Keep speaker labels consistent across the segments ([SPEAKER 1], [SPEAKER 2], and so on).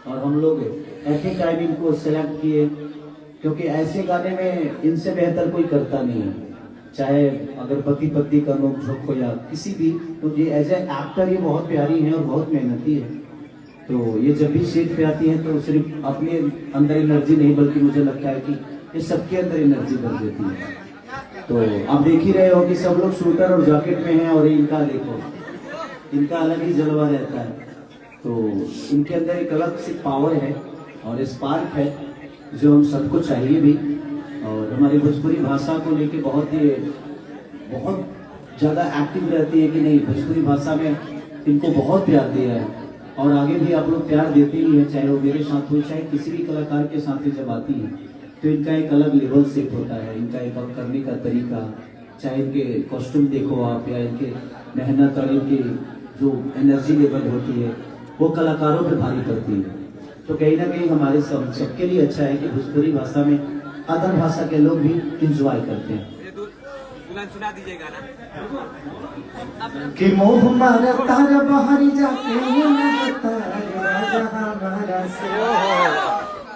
[SPEAKER 1] और हम लोग एट ए टाइम इनको सेलेक्ट किए, क्योंकि ऐसे गाने में इनसे बेहतर कोई करता नहीं है, चाहे अगर पति पत्नी का नोक झोंक हो या किसी भी। तो ये एज ए एक्टर ये बहुत प्यारी है और बहुत मेहनती है। तो ये जब भी स्टेज पे आती है तो सिर्फ अपने अंदर एनर्जी नहीं, बल्कि मुझे लगता है कि ये सबके अंदर एनर्जी भर देती है। तो आप देख ही रहे हो कि सब लोग शूटर और जैकेट में हैं, और इनका देखो, इनका अलग ही जलवा रहता है। तो इनके अंदर एक अलग सी पावर है और स्पार्क है जो हम सबको चाहिए भी। और हमारी भोजपुरी भाषा को लेके बहुत ज़्यादा एक्टिव रहती है कि नहीं, भोजपुरी भाषा में इनको बहुत प्यार दिया है और आगे भी आप लोग प्यार देते ही हैं, चाहे वो मेरे साथ हो चाहे किसी भी कलाकार के साथ ही जब आती है तो इनका एक अलग लेवल सेट होता है, इनका एक अलग करने का तरीका, चाहे इनके कॉस्ट्यूम देखो आप या इनके मेहनत और इनकी जो एनर्जी लेवल होती है वो कलाकारों पे भारी पड़ती है। तो कहीं ना कहीं हमारे सबके लिए अच्छा है कि भोजपुरी भाषा में अदर भाषा के लोग भी इंजॉय करते हैं।
[SPEAKER 2] सुना दीजिएगा ना
[SPEAKER 1] कि मोह मारा तारा बाहरी जाके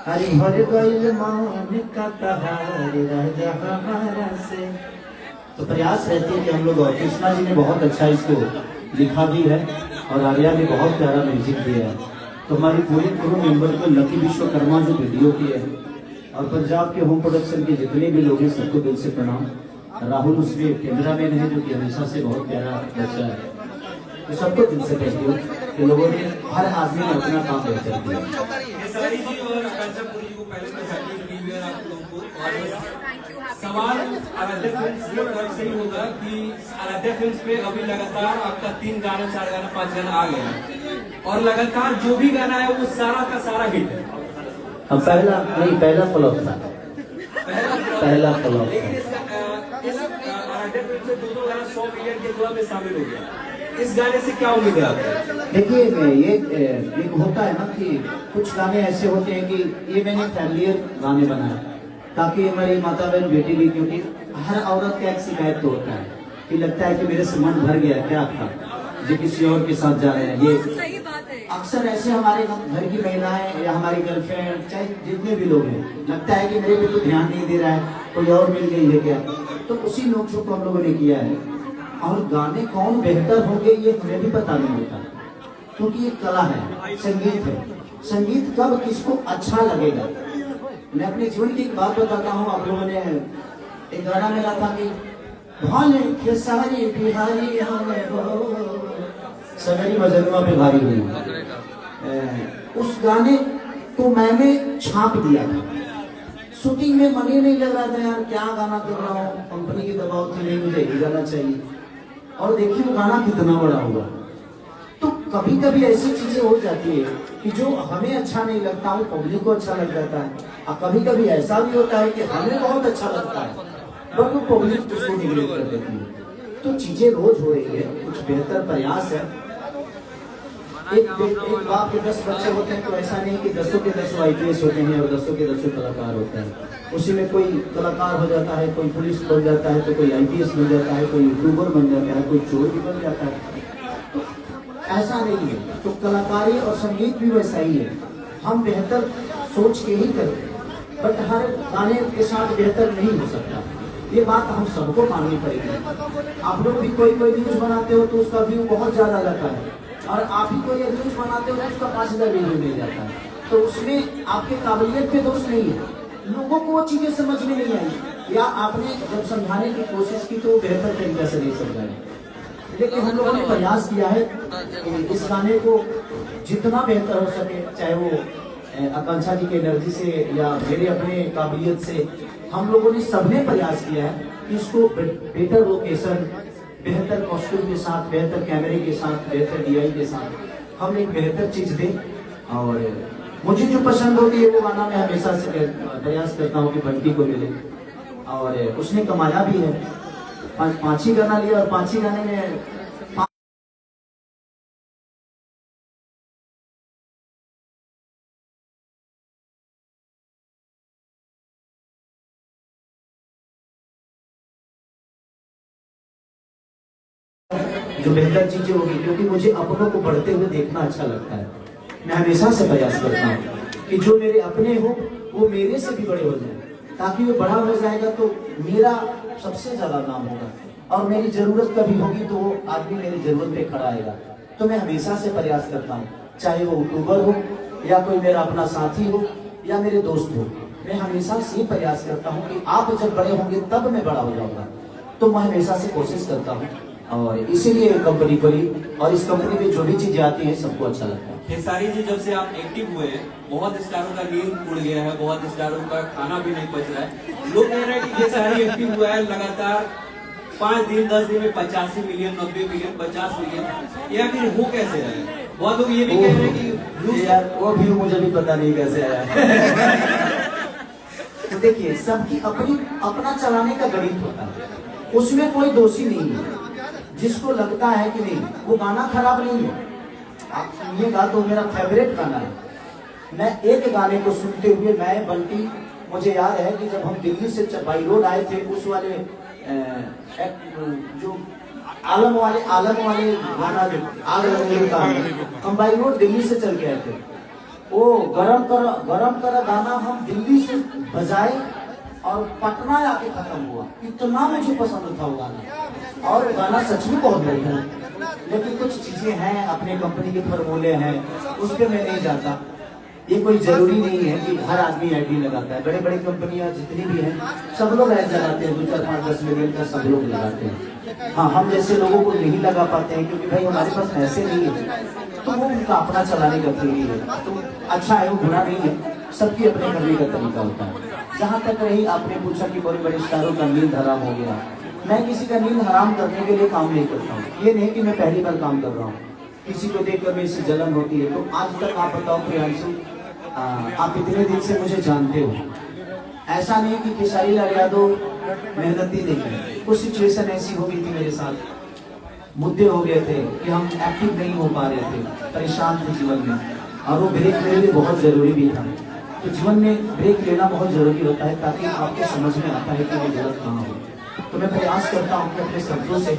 [SPEAKER 1] हरी भर गइल मान का तहारी राजा हमारा से। तो प्रयास रहती है कि हम लोग, कृष्णा जी ने बहुत अच्छा इसको लिखा भी है और आर्या ने बहुत प्यारा म्यूजिक दिया है। तो हमारी पूरी क्रू मेंबर को लकी विश्वकर्मा जो वीडियो की है और पंजाब के होम प्रोडक्शन के जितने भी लोग हैं सबको दिल से प्रणाम। राहुल उसमें कैमरामैन है जो कि हमेशा से बहुत प्यारा बच्चा है। तो सबको दिल से कहती हूँ कि लोगों ने, हर आदमी ने अपना काम बेहतर किया।
[SPEAKER 2] सवाल आराध्या फिल्म्स की तरफ से ही होगा कि आराध्या फिल्म्स पे अभी लगातार आपका 3 गाना 4 गाना 5 गाना आ गया और लगातार जो भी गाना है वो सारा का सारा हिट है।
[SPEAKER 1] हम पहला फ्लॉप था, पहला फ्लॉप था।
[SPEAKER 2] इस आराध्या फिल्म से 2 गाना 100 मिलियन के क्लब में शामिल हो गया। इस गाने से क्या उम्मीद है आपको?
[SPEAKER 1] देखिए ये एक होता है ना कि कुछ गाने ऐसे होते हैं कि ये मैंने फैमिलियर गाने बनाए ताकि हमारी माता बहन बेटी भी, क्योंकि हर औरत का एक शिकायत तो होता है कि लगता है कि मेरे से मन भर गया, क्या था जो किसी और के साथ जा रहे हैं। ये अक्सर ऐसे हमारे घर की महिलाएं या हमारी गर्लफ्रेंड चाहे जितने भी लोग हैं, लगता है कि मेरे पे तो ध्यान नहीं दे रहा है, कोई और मिल गई है क्या। तो उसी नोक को हम लोगों ने किया है। और गाने कौन बेहतर होंगे ये हमें भी पता नहीं होता, क्योंकि ये कला है, संगीत है। संगीत कब किसको अच्छा लगेगा। मैं अपने जीवन की एक बात बताता हूँ। आप लोगों ने एक गाना मिला था कि भाले के सारी बिहारी सगरी मजनुआ पे भारी हुई। उस गाने को मैंने छाप दिया था। शूटिंग में मन ही नहीं लग रहा था, यार क्या गाना कर रहा हूँ, कंपनी की दबाव थी, नहीं मुझे ये गाना चाहिए। और देखिए वो गाना कितना बड़ा हुआ। तो कभी कभी ऐसी चीजें हो जाती है कि जो हमें अच्छा नहीं लगता वो पब्लिक को अच्छा लग जाता है। और कभी कभी ऐसा भी होता है कि हमें बहुत अच्छा लगता है बट वो पब्लिक उसको निगलेक्ट कर देती है। तो चीजें रोज हो रही है, कुछ बेहतर प्रयास है। एक बाप के 10 बच्चे होते हैं तो ऐसा नहीं कि 10 के 10 IPS होते हैं और 10 के 10 कलाकार होते हैं। उसी में कोई कलाकार हो जाता है, कोई पुलिस बन जाता है, तो कोई IPS बन जाता है, कोई यूट्यूबर बन जाता है, कोई चोर भी बन जाता है। तो ऐसा नहीं है। तो कलाकारी और संगीत भी वैसा ही है। हम बेहतर सोच के ही करते हैं बट हर गाने के साथ बेहतर नहीं हो सकता। ये बात हम सबको माननी पड़ेगी। आप लोग भी कोई न्यूज बनाते हो तो उसका व्यू बहुत ज्यादा जाता है और आप ही कोई न्यूज बनाते हो तो उसका 5000 व्यू मिल जाता है। तो उसमें आपके काबिलियत पे दोष नहीं है, लोगों को वो चीजें समझ में नहीं आई या आपने जब समझाने की कोशिश की तो बेहतर तरीके से नहीं समझाया। लेकिन हम लोगों ने प्रयास किया है कि इस गाने को जितना बेहतर हो सके, चाहे वो आकांक्षा जी की एनर्जी से या मेरे अपने काबिलियत से, हम लोगों ने सबने प्रयास किया है कि इसको बेटर लोकेशन, बेहतर कॉस्ट्यूम के साथ, बेहतर कैमरे के साथ, बेहतर DI के साथ हम एक बेहतर चीज दें। और मुझे जो पसंद होती है वो गाना मैं हमेशा से प्रयास करता हूँ कि बंटी को मिले और उसने कमाया भी है। 5 ही गाना लिया और 5 ही गाने में जो बेहतर चीजें होगी, क्योंकि मुझे अपनों को बढ़ते हुए देखना अच्छा लगता है। मैं हमेशा से प्रयास करता हूँ कि जो मेरे अपने हो वो मेरे से भी बड़े हो जाए, ताकि वो बड़ा हो जाएगा तो मेरा सबसे ज्यादा नाम होगा, और मेरी जरूरत कभी होगी तो वो आदमी मेरी जरूरत पे खड़ा आएगा। तो मैं हमेशा से प्रयास करता हूँ, चाहे वो यूट्यूबर हो या कोई मेरा अपना साथी हो या मेरे दोस्त हो, मैं हमेशा से ही प्रयास करता हूँ कि आप जब बड़े होंगे तब मैं बड़ा हो जाऊंगा। तो मैं हमेशा से कोशिश करता हूँ और इसीलिए कंपनी खोली, और इस कंपनी में जो भी चीजें आती हैं सबको अच्छा लगता है।
[SPEAKER 2] खेसारी जी, जब से आप एक्टिव हुए हैं, बहुत स्टारों का नींद उड़ गया है, बहुत स्टारों का खाना भी नहीं बच रहा है। लोग कह रहे हैं कि खेसारी एक्टिव हुआ है लगातार 5 दिन 10 दिन में 85 मिलियन 90 मिलियन 50 मिलियन, या फिर वो कैसे है? बहुत लोग ये भी कह रहे हैं कि
[SPEAKER 1] यार वो भी मुझे भी पता नहीं कैसे आया। तो देखिए, सबकी अपनी अपना चलाने का गणित होता है, उसमें कोई दोषी नहीं है। जिसको लगता है कि नहीं वो गाना खराब नहीं है, आप सुनिएगा तो मेरा फेवरेट गाना है। मैं एक गाने को सुनते हुए मैं बंटी, मुझे याद है कि जब हम दिल्ली से बाई रोड आए थे, उस वाले जो आलम वाले गाना जो आग लगने का, हम बाई रोड दिल्ली से चल के आए थे। वो गरम कर गाना हम दिल्ली से बजाए और पटना आके खत्म हुआ। इतना मुझे पसंद था वो गाना, और गाना सच में बहुत बढ़िया है। लेकिन कुछ चीजें हैं, अपने कंपनी के फॉर्मूले हैं, उस पर मैं नहीं जाता। ये कोई जरूरी नहीं है कि हर आदमी आईडी लगाता है। बड़े बड़े कंपनियां जितनी भी हैं सब लोग ऐड लगाते हैं, 2 4 5 10 मिलियन का सब लोग लगाते हैं। हाँ, हम जैसे लोगों को नहीं लगा पाते हैं क्योंकि भाई हमारे पास पैसे नहीं है, तो वो उनका अपना चलाने का तरीका है। तो अच्छा है, वो बुरा नहीं है, सबकी अपने करने का तरीका होता है। जहाँ तक रही आपने पूछा कि बड़े बड़े स्टारों का नींद हराम हो गया, मैं किसी का नींद हराम करने के लिए काम नहीं करता हूँ। ये नहीं कि मैं पहली बार काम कर रहा हूँ, किसी को देखकर मेरे से जलन होती है। तो आज तक आप बताओ प्रियांशु, आप इतने दिन से मुझे जानते हो, ऐसा नहीं कि खेसारी लाल यादव मेहनती नहीं है। कुछ सिचुएशन ऐसी हो गई थी मेरे साथ, मुद्दे हो गए थे कि हम एक्टिव नहीं हो पा रहे थे, परेशान थे जीवन में, और वो ब्रेक मेरे लिए बहुत जरूरी भी था। तो जीवन में ब्रेक लेना बहुत जरूरी होता है, ताकि आपको समझ में आता है कि वो गलत कहाँ हो। तो मैं प्रयास करता हूँ कि अपने शब्दों से,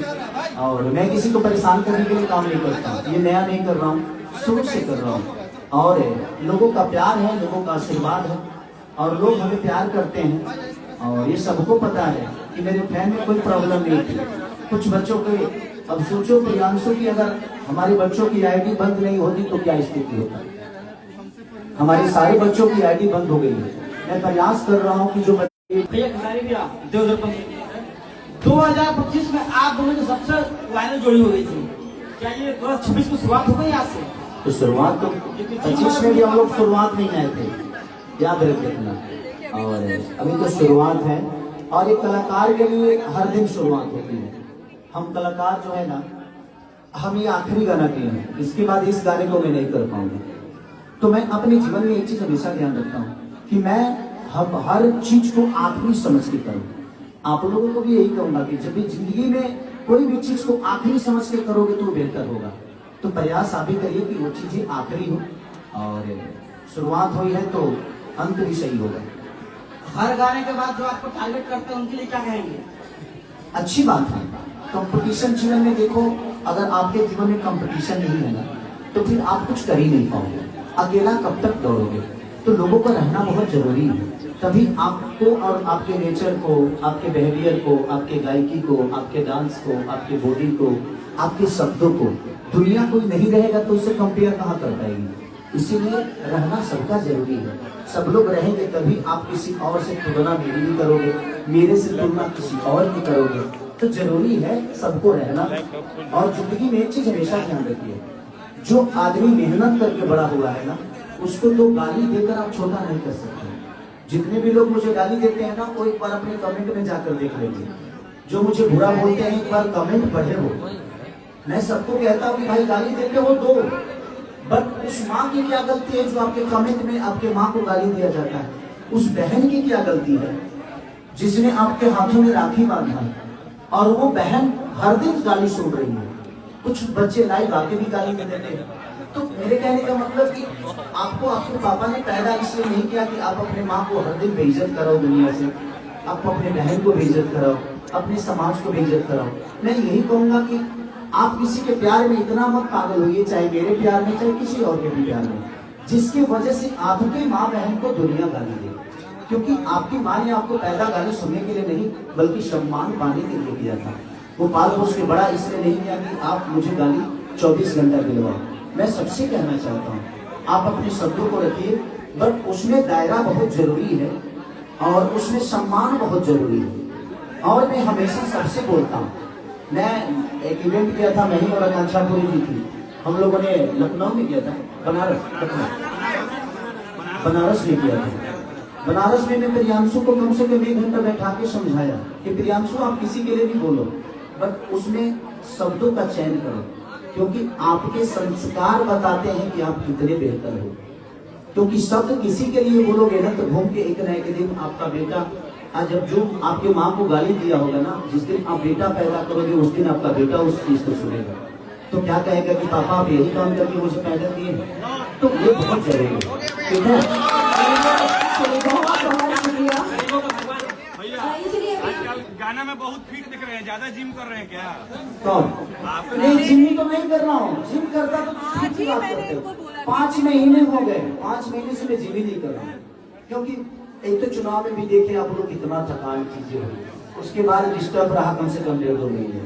[SPEAKER 1] और मैं किसी को परेशान करने के लिए काम नहीं करता, ये नया नहीं कर रहा हूँ, शुरू से कर रहा हूँ। और लोगों का प्यार है, लोगों का आशीर्वाद है, और लोग हमें प्यार करते हैं, और ये सबको पता है कि मेरे फैन में कोई प्रॉब्लम नहीं थी। कुछ बच्चों के, अब सोचो प्रियांशु की अगर हमारे बच्चों की आईडी बंद नहीं होती तो क्या स्थिति होता। हमारे सारे बच्चों की आईडी बंद हो गई है। मैं प्रयास कर रहा हूँ कि जो
[SPEAKER 3] 2025 में आप दोनों की सबसे वायरल जोड़ी हो गई थी, क्या ये 2026 की शुरुआत हो गई आज से?
[SPEAKER 1] तो शुरुआत तो 25 में भी हम लोग शुरुआत नहीं आए थे, याद रख रखना। और अभी तो शुरुआत है, और एक कलाकार के लिए हर दिन शुरुआत होती है। हम कलाकार जो है ना, हम ये आखिरी गाना किए हैं, इसके बाद इस गाने को मैं नहीं कर पाऊंगा। तो मैं अपने जीवन में एक चीज हमेशा ध्यान रखता हूँ कि मैं हर चीज को आखिरी समझ के करूँ। आप लोगों को भी यही कहूंगा कि जब भी जिंदगी में कोई भी चीज को आखिरी समझ के करोगे तो बेहतर होगा। तो प्रयास आप भी करिए कि वो चीजें आखिरी हो, और शुरुआत हुई है तो अंत भी सही होगा।
[SPEAKER 3] हर गाने के बाद जो आपको टारगेट करते हैं उनके लिए क्या कहेंगे?
[SPEAKER 1] अच्छी बात है, कंपटीशन जीवन में देखो, अगर आपके जीवन में कंपटीशन नहीं है ना, तो फिर आप कुछ कर ही नहीं पाओगे। अकेला कब तक दौड़ोगे? तो लोगों को रहना बहुत जरूरी है, तभी आपको और आपके नेचर को, आपके बिहेवियर को, आपके गायकी को, आपके डांस को, आपके बॉडी को, आपके शब्दों को दुनिया कोई नहीं रहेगा तो उससे कंपेयर कहाँ कर पाएगी। इसीलिए रहना सबका जरूरी है। सब लोग रहेंगे तभी आप किसी और से तुलना मेरी भी करोगे, मेरे से तुलना किसी और की करोगे। तो जरूरी है सबको रहना। और जिंदगी में एक चीज हमेशा ध्यान रखिए, जो आदमी मेहनत करके बड़ा हुआ है ना, उसको तो गाली देकर आप छोटा नहीं कर सकते। जितने भी लोग मुझे गाली देते हैं ना, वो एक बार अपने कमेंट में जाकर देख लेंगे। जो मुझे बुरा बोलते हैं एक बार कमेंट पढ़े हो। मैं सबको कहता हूँ कि भाई गाली देते हो दो, बट उस माँ की क्या गलती है जो आपके कमेंट में आपके माँ को गाली दिया जाता है? उस बहन की क्या गलती है जिसने आपके हाथों में राखी बांधा है और वो बहन हर दिन गाली सुन रही है? कुछ बच्चे लाइव आके भी गाली दे देते हैं। तो मेरे कहने का मतलब कि आपको आपके पापा ने पैदा इसलिए नहीं किया कि आप अपने माँ को हर दिन बेइज्जत कराओ दुनिया से, आप अपने बहन को बेइज्जत कराओ, अपने समाज को बेइज्जत कराओ। मैं यही कहूंगा कि आप किसी के प्यार में इतना मत पागल होइए, चाहे मेरे प्यार में चाहे किसी और के भी प्यार में, जिसकी वजह से आपकी माँ बहन को दुनिया गाली दे। क्योंकि आपकी माँ ने आपको पैदा गाली सुनने के लिए नहीं बल्कि सम्मान पाने के लिए किया था। वो पाल पोस के बड़ा इसलिए नहीं किया कि आप मुझे गाली 24 घंटा दिलवाओ। मैं सबसे कहना चाहता हूँ आप अपने शब्दों को रखिए, बट उसमें दायरा बहुत जरूरी है और उसमें सम्मान बहुत जरूरी है। और मैं हमेशा सबसे बोलता हूँ, मैं एक इवेंट किया था, मैं ही और आकांक्षा पूरी जी थी, हम लोगों ने लखनऊ में किया था, बनारस में किया था। बनारस में मैं प्रियांशु को कम से कम 1 घंटा बैठा के समझाया कि प्रियांशु आप किसी के लिए भी बोलो, बट उसमें शब्दों का चयन करो, क्योंकि आपके संस्कार बताते हैं कि आप कितने बेहतर हो। क्योंकि शब्द किसी के लिए बोलोगे ना तो घूम के एक न एक दिन आपका बेटा, आज जब जो आपके माँ को गाली दिया होगा ना, जिस दिन आप बेटा पैदा करोगे उस दिन आपका बेटा उस चीज को सुनेगा, तो क्या कहेगा कि पापा आप यही काम करके मुझे पैदा किए। तो ये बहुत जरूरी है, ठीक है।
[SPEAKER 4] गाना में बहुत फिट दिख रहे हैं, ज्यादा जिम कर रहे हैं क्या?
[SPEAKER 1] कौन? नहीं, जिम तो नहीं कर रहा हूँ, जिम करता तो फिट की बात करते हो। 5 महीने हो गए, 5 महीने से मैं जिम ही नहीं कर रहा हूँ, क्योंकि एक तो चुनाव में भी देखे आप लोग कितना थकान चीजें हुई, उसके बाद डिस्टर्ब रहा कम से कम 1.5-2 महीने।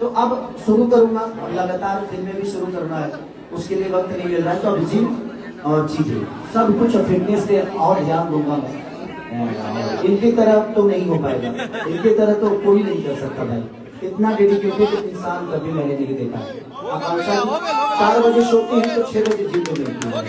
[SPEAKER 1] तो अब शुरू करूंगा, लगातार दिन में भी शुरू करना है, उसके लिए वक्त नहीं मिल रहा है, तो अब जिम और चीजें सब कुछ फिटनेस पे और ध्यान दूंगा मैं। इनकी तरह तो नहीं हो पाएगा, इनकी तरह तो कोई नहीं कर सकता भाई, इतना डेडिकेटेड इंसान कभी मैंने नहीं देखा। आकांक्षा 4 बजे सोती है तो 6 बजे जिम में मिलती है।